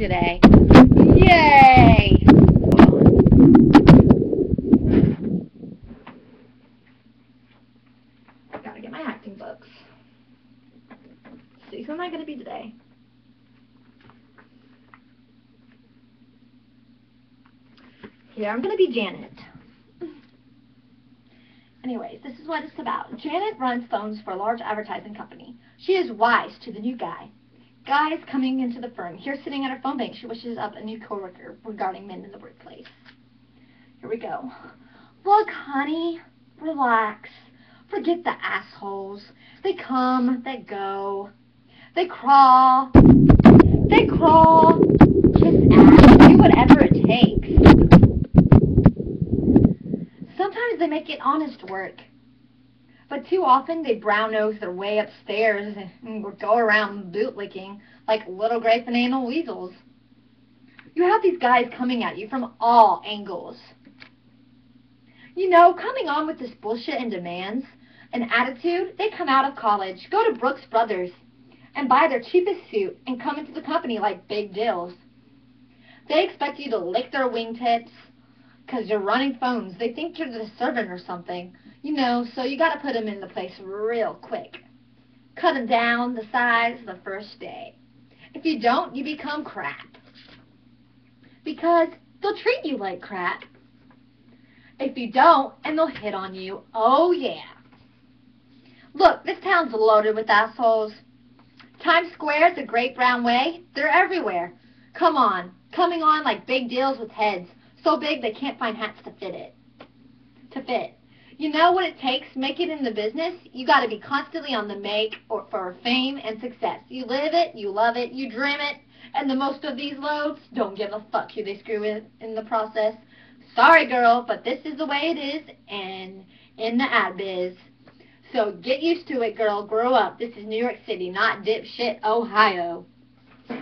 today. Yay! Gotta get my acting books. Let's see, who am I gonna be today? Here, I'm gonna be Janet. Anyways, this is what it's about. Janet runs phones for a large advertising company. She is wise to the new guy. Guy is coming into the firm. Here, sitting at her phone bank, she wishes up a new coworker regarding men in the workplace. Here we go. Look, honey, relax. Forget the assholes. They come, they go. They crawl. They crawl. Kiss ass. Do whatever it takes. Sometimes they make it honest work. But too often they brown-nose their way upstairs and go around bootlicking like little gray banana weasels. You have these guys coming at you from all angles. You know, coming on with this bullshit and demands and attitude, they come out of college, go to Brooks Brothers, and buy their cheapest suit and come into the company like big deals. They expect you to lick their wingtips because you're running phones. They think you're the servant or something. You know, so you got to put them in the place real quick. Cut them down the size the first day. If you don't, you become crap. Because they'll treat you like crap. If you don't, and they'll hit on you. Oh, yeah. Look, this town's loaded with assholes. Times Square, the Great Brown Way, they're everywhere. Come on, coming on like big deals with heads. So big they can't find hats to fit. You know what it takes to make it in the business? You got to be constantly on the make for fame and success. You live it, you love it, you dream it, and the most of these loads don't give a fuck who they screw with in the process. Sorry, girl, but this is the way it is and in the ad biz. So get used to it, girl. Grow up. This is New York City, not dipshit Ohio.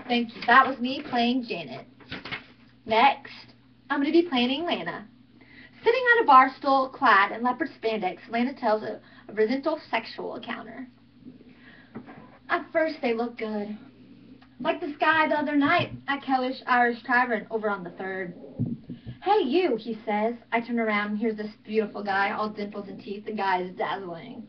Thank you. That was me playing Janet. Next, I'm going to be playing Lana. Sitting on a bar stool, clad in leopard spandex, Lana tells a resentful sexual encounter. At first, they look good. Like this guy the other night at Kelly's Irish Tavern over on the 3rd. Hey, you, he says. I turn around and here's this beautiful guy, all dimples and teeth. The guy is dazzling.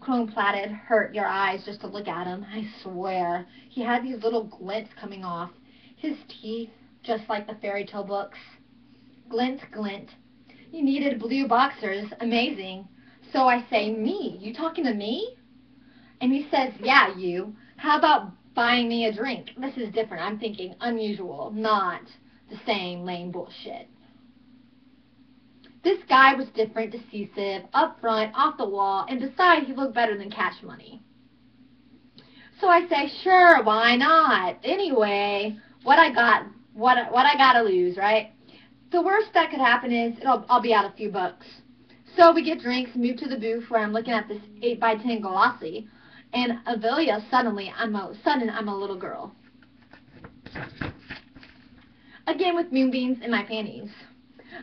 Chrome-plated, hurt your eyes just to look at him. I swear. He had these little glints coming off. His teeth, just like the fairy tale books. Glint, glint. You needed blue boxers. Amazing. So I say, me? You talking to me? And he says, yeah, you. How about buying me a drink? This is different. I'm thinking unusual, not the same lame bullshit. This guy was different, decisive, upfront, off the wall, and besides, he looked better than Cash Money. So I say, sure, why not? Anyway, what I gotta lose, right? The worst that could happen is I'll be out a few bucks. So we get drinks, move to the booth where I'm looking at this 8x10 glossy, and Avelia, suddenly I'm a little girl. Again with moonbeams in my panties.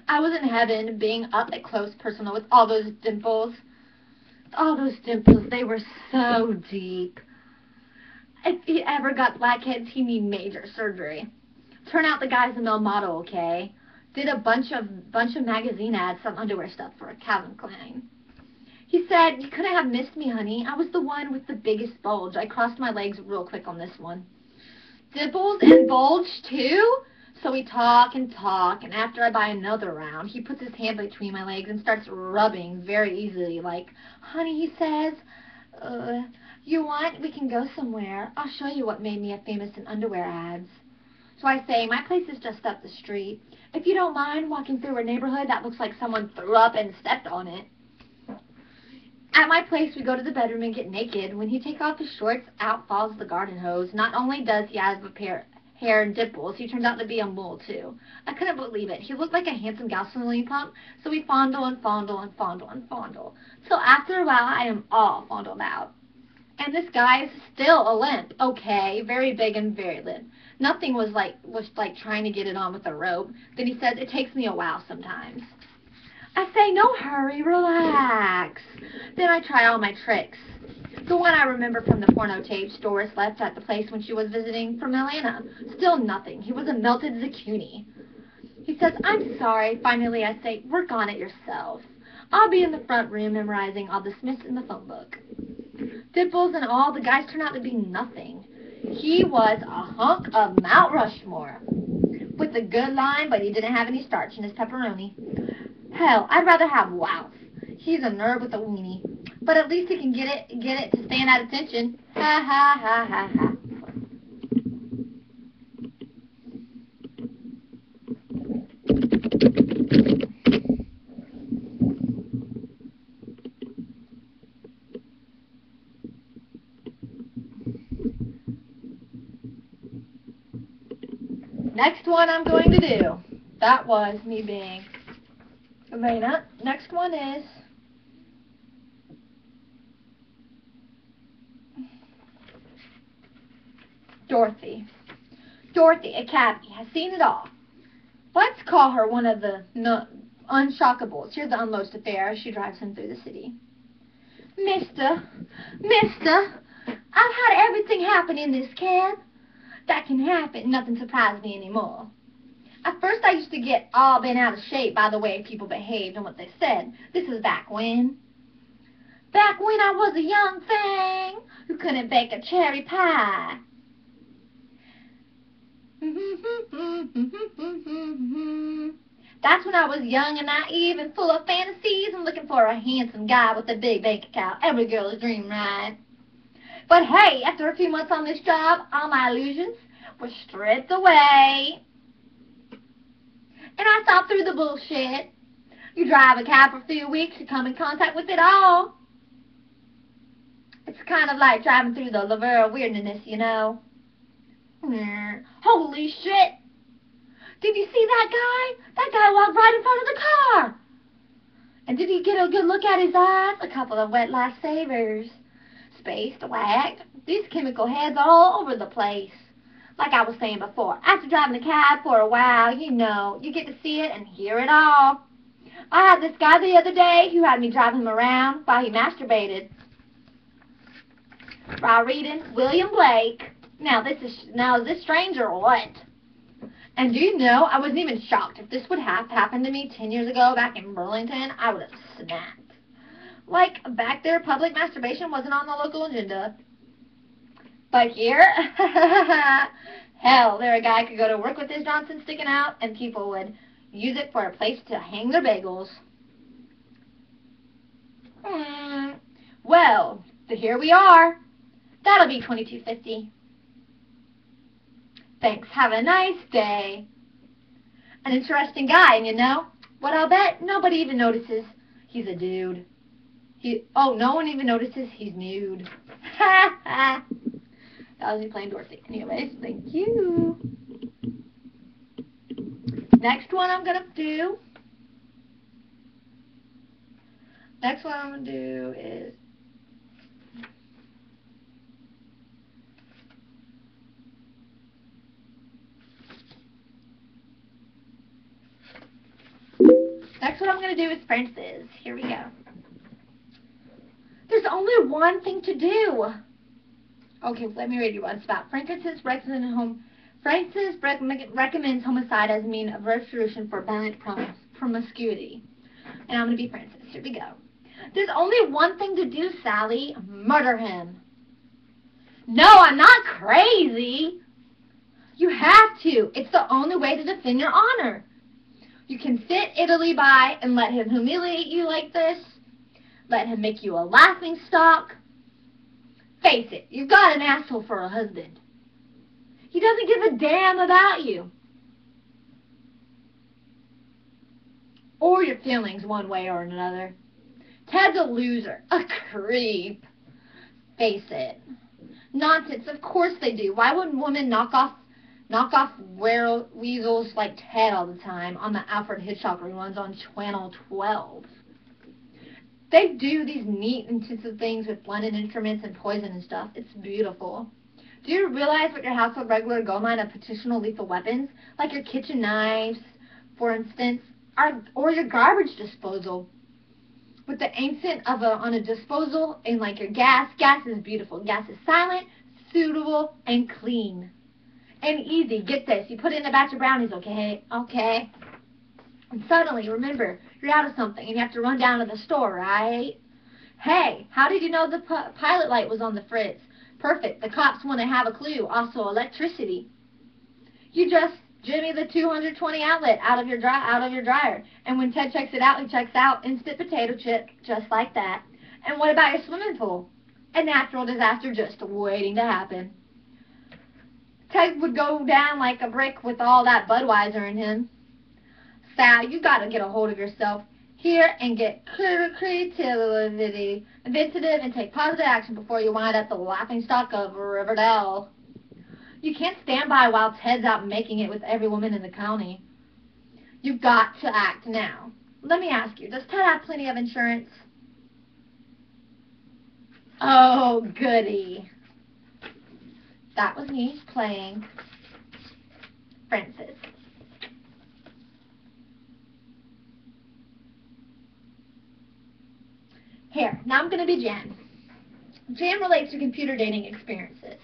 I was in heaven, being up at close personal with all those dimples. All those dimples, they were so deep. If he ever got blackheads, he need major surgery. Turn out the guy's a male model, okay? Did a bunch of magazine ads, some underwear stuff for Calvin Klein. He said, you couldn't have missed me, honey. I was the one with the biggest bulge. I crossed my legs real quick on this one. Dimples and bulge, too? So we talk, and after I buy another round, he puts his hand between my legs and starts rubbing very easily, like, honey, he says, you want, we can go somewhere. I'll show you what made me a famous in underwear ads. So I say, my place is just up the street. If you don't mind walking through a neighborhood that looks like someone threw up and stepped on it. At my place, we go to the bedroom and get naked. When he takes off his shorts, out falls the garden hose. Not only does he have a pair of hair and dimples, he turned out to be a mole, too. I couldn't believe it. He looked like a handsome gasoline pump, so we fondle and fondle and fondle and fondle. So after a while, I am all fondled out. And this guy is still a limp. Okay, very big and very limp. Nothing was like trying to get it on with a rope. Then he says, it takes me a while sometimes. I say, no hurry, relax. Then I try all my tricks. The one I remember from the porno tapes Doris left at the place when she was visiting from Atlanta. Still nothing. He was a melted zucchini. He says, I'm sorry. Finally, I say, work on it yourself. I'll be in the front room memorizing all the Smiths in the phone book. Dimples and all, the guys turned out to be nothing. He was a hunk of Mount Rushmore. With a good line, but he didn't have any starch in his pepperoni. Hell, I'd rather have Wout. He's a nerd with a weenie. But at least he can get it to stand at attention. Ha ha ha ha ha. Next one I'm going to do. That was me being Elena. Next one is Dorothy. Dorothy, a cabbie, has seen it all. Let's call her one of the unshockables. Here's the unloaded affair as she drives him through the city. Mister, I've had everything happen in this cab. That can happen. Nothing surprised me anymore. At first I used to get all bent out of shape by the way people behaved and what they said. This is back when. Back when I was a young thing who couldn't bake a cherry pie. That's when I was young and naive and full of fantasies and looking for a handsome guy with a big bank account. Every girl's dream, right? But hey, after a few months on this job, all my illusions were stripped away. And I saw through the bullshit. You drive a cab for a few weeks, you come in contact with it all. It's kind of like driving through the Lavera weirdness, you know. Holy shit! Did you see that guy? That guy walked right in front of the car. And did you get a good look at his eyes? A couple of wet lifesavers. Spaced, whacked. These chemical heads all over the place. Like I was saying before, after driving the cab for a while, you know, you get to see it and hear it all. I had this guy the other day who had me driving him around while he masturbated while reading William Blake. Now is this strange or what? And do you know, I wasn't even shocked. If this would have happened to me 10 years ago back in Burlington, I would have snapped. Like, back there, public masturbation wasn't on the local agenda. But here, hell, there a guy could go to work with his Johnson sticking out, and people would use it for a place to hang their bagels. Well, here we are. That'll be $22.50. Thanks. Have a nice day. An interesting guy, and you know what? I'll bet nobody even notices he's a dude. No one even notices he's nude. Ha ha. That was me playing Dorothy. Anyways, thank you. Next one I'm gonna do. Next one I'm gonna do is Frances. Here we go. There's only one thing to do. Okay, let me read you what it's about. Frances recommends homicide as a means of resolution for violent promiscuity. And I'm going to be Frances. Here we go. There's only one thing to do, Sally. Murder him. No, I'm not crazy. You have to. It's the only way to defend your honor. You can sit idly by and let him humiliate you like this. Let him make you a laughing stock. Face it, you've got an asshole for a husband. He doesn't give a damn about you. Or your feelings one way or another. Ted's a loser. A creep. Face it. Nonsense, of course they do. Why wouldn't women knock off weasels like Ted all the time on the Alfred Hitchcock reruns on Channel 12? They do these neat, intensive things with blended instruments and poison and stuff. It's beautiful. Do you realize what your household regular gold mine of potential lethal weapons, like your kitchen knives, for instance, or your garbage disposal? with the ancient on a disposal and like your gas. Gas is beautiful. Gas is silent, suitable, and clean. And easy. Get this. You put in a batch of brownies, okay? Okay. And suddenly, remember, you're out of something and you have to run down to the store, right? Hey, how did you know the pilot light was on the fritz? Perfect. The cops want to have a clue. Also, electricity. You just jimmy the 220 outlet out of your dryer. And when Ted checks it out, he checks out instant potato chip, just like that. And what about your swimming pool? A natural disaster just waiting to happen. Ted would go down like a brick with all that Budweiser in him. Sal, you gotta get a hold of yourself here and get creativity, inventive, and take positive action before you wind up the laughingstock of Riverdale. You can't stand by while Ted's out making it with every woman in the county. You've got to act now. Let me ask you, does Ted have plenty of insurance? Oh, goody. That was me playing Francis. Here, now I'm going to be Jan. Jan relates to computer dating experiences.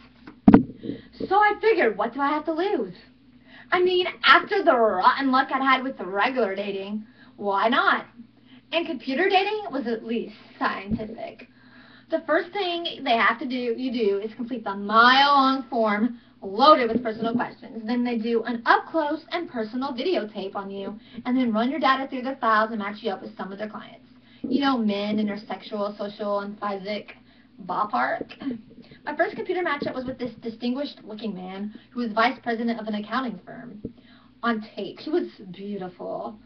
So I figured, what do I have to lose? I mean, after the rotten luck I'd had with the regular dating, why not? And computer dating was at least scientific. The first thing you do is complete the mile-long form loaded with personal questions. Then they do an up-close and personal videotape on you, and then run your data through their files and match you up with some of their clients. You know, men in their sexual, social, and physic ballpark. My first computer matchup was with this distinguished-looking man who was vice president of an accounting firm. On tape, he was beautiful.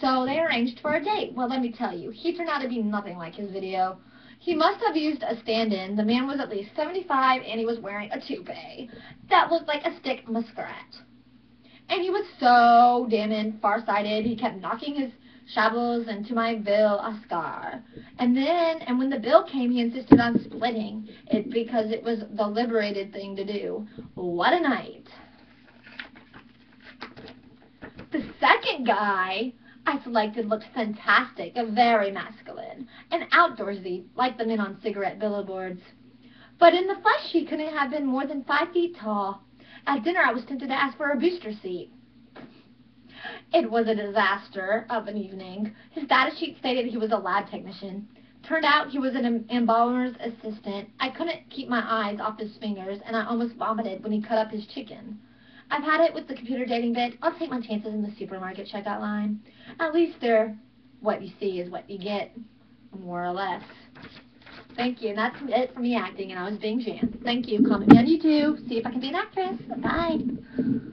So they arranged for a date. Well, let me tell you, he turned out to be nothing like his video. He must have used a stand-in. The man was at least 75, and he was wearing a toupee that looked like a stick muskrat. And he was so damn far-sighted, he kept knocking his shovels into my bill a scar. And when the bill came, he insisted on splitting it because it was the liberated thing to do. What a night. The second guy I selected looked fantastic, very masculine, and outdoorsy, like the men on cigarette billboards. But in the flesh, he couldn't have been more than 5 feet tall. At dinner, I was tempted to ask for a booster seat. It was a disaster of an evening. His data sheet stated he was a lab technician. Turned out he was an embalmer's assistant. I couldn't keep my eyes off his fingers, and I almost vomited when he cut up his chicken. I've had it with the computer dating bit. I'll take my chances in the supermarket checkout line. At least what you see is what you get, more or less. Thank you. And that's it for me acting, and I was being Jan. Thank you. Comment me on YouTube. See if I can be an actress. Bye.